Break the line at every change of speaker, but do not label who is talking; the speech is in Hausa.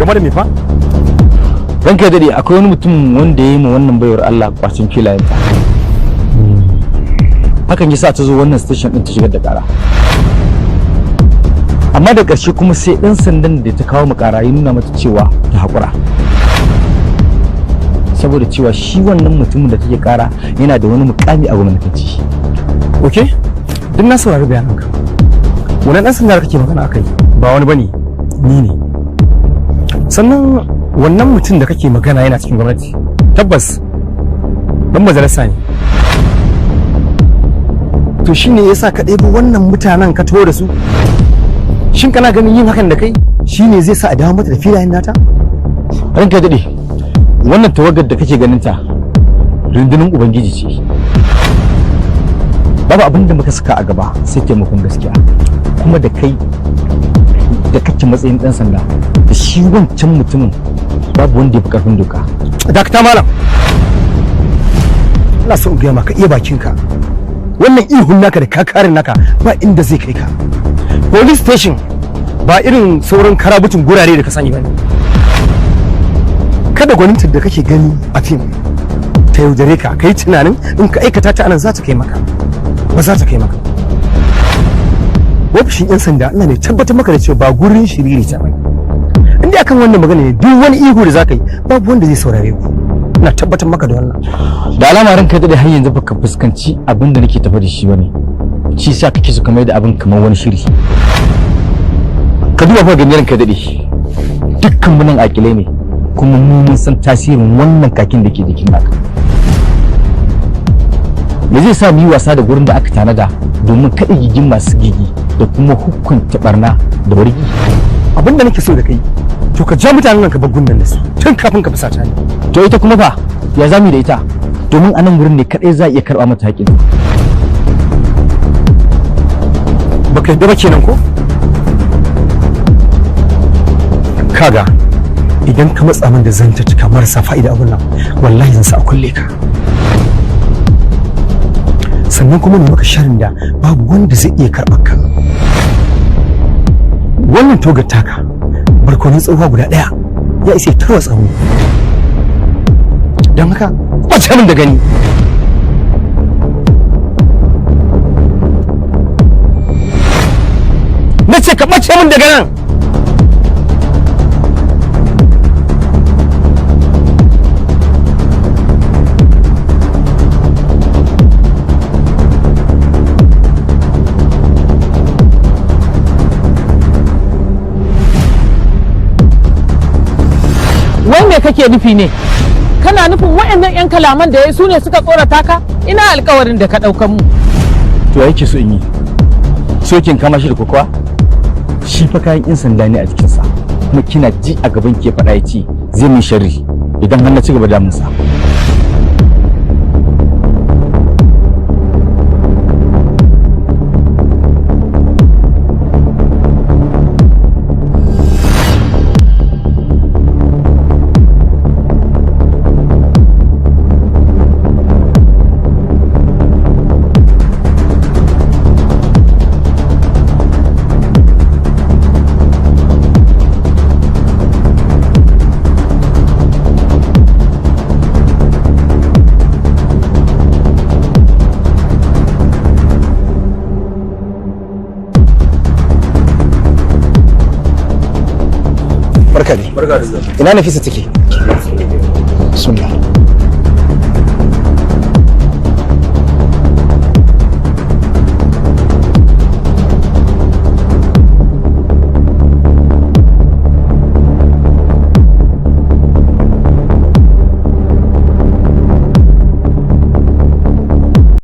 game da me fa?
ranka dade akwai wani mutum wanda ya yi ma wannan bayar Allah kwacin filayenta. Hakan yasa ta zo wannan station din ta shigar da kara. Amma da ƙarshe kuma sai ɗan sandan da ta kawo mu kara ya nuna mata cewa ta haƙura. Saboda cewa shi wannan mutumin da take kara yana da wani mukami a gwamnati.
Okay? Duk na saurari bayananka. Wannan ɗan sanda da kake magana akai ba wani bane, ni ne. Sannan wannan mutum da kake magana yana cikin gwamnati. Tabbas dan majalisa ne. To shine yasa ka ɗebo wannan mutanen ka taho da su? Shin kana ganin yin hakan da kai shine zai sa a dawo mata da filayen nata?
Ranka dade wannan tawagar da kake ganin ta rundunar ubangiji ce. Babu abin da muka saka a gaba sai taimakon gaskiya. Kuma da kai da kake matsayin dan sanda da shi wancan mutumin babu wanda ya fi karfin doka.
Dakta malam. Ina so in gaya maka iya bakinka. Wannan ihun naka da kakarin naka ba inda zai kai ka. Police station ba irin sauran karabutun gurare da ka sani bane. Kada gwanintar da kake gani a fim ta yaudare ka kai tunanin in ka aikata ta anan za ta kai maka. Ba za ta kai maka. Ofishin 'yan sanda ina ne tabbatar maka da cewa ba gurin shiriri ta bane. Inda akan wannan magana ne duk wani ihu da za ka yi babu wanda zai saurare ku. Ina tabbatar maka da wannan.
Da alama ranka da har yanzu baka fuskanci abin da nake tafa da shi bane. Shi sa kake so ka mai da abin kamar wani shiri. Ka duba fa ganin ranka dade. Dukkan mu nan akile ne kuma mu mun san tasirin wannan kakin da ke jikin naka. Me zai sa mu yi wasa da gurin da aka tanada domin kada gigin masu gigi da kuma hukunta barna da wargi?
Abin da nake so da kai to ka ja mutanen nan ka bar gundan da su tun kafin ka fusata ni.
To ita kuma fa ya zamu da ita domin anan gurin ne kadai za a iya karba mata haƙin.
Baka yadda ba kenan ko? Kaga idan ka matsa min da zantuttuka marasa fa'ida abun nan wallahi zan sa a kulle ka. Sannan kuma ne maka sharin da babu wanda zai iya karɓar ka. Wannan togar taka barkonin tsohuwa guda ɗaya ya isa tarwatsa mu. Don haka ɓace min da gani. Na ce ka ɓace min daga nan.
Wai me kake nufi ne? Kana nufin waɗannan 'yan kalaman da ya su ne suka tsorata ka? Ina alkawarin da ka ɗaukan mu.
To yake so in yi? Sokin kama shi da kokowa? Shi fa kayan 'yan sanda ne a jikinsa. Kuma kina ji a gaban ke faɗa ya ce zai min sharri idan har na ci gaba da damunsa.
Barka dai.
Barka da zuwa.
Ina Nafisa take? Sunna.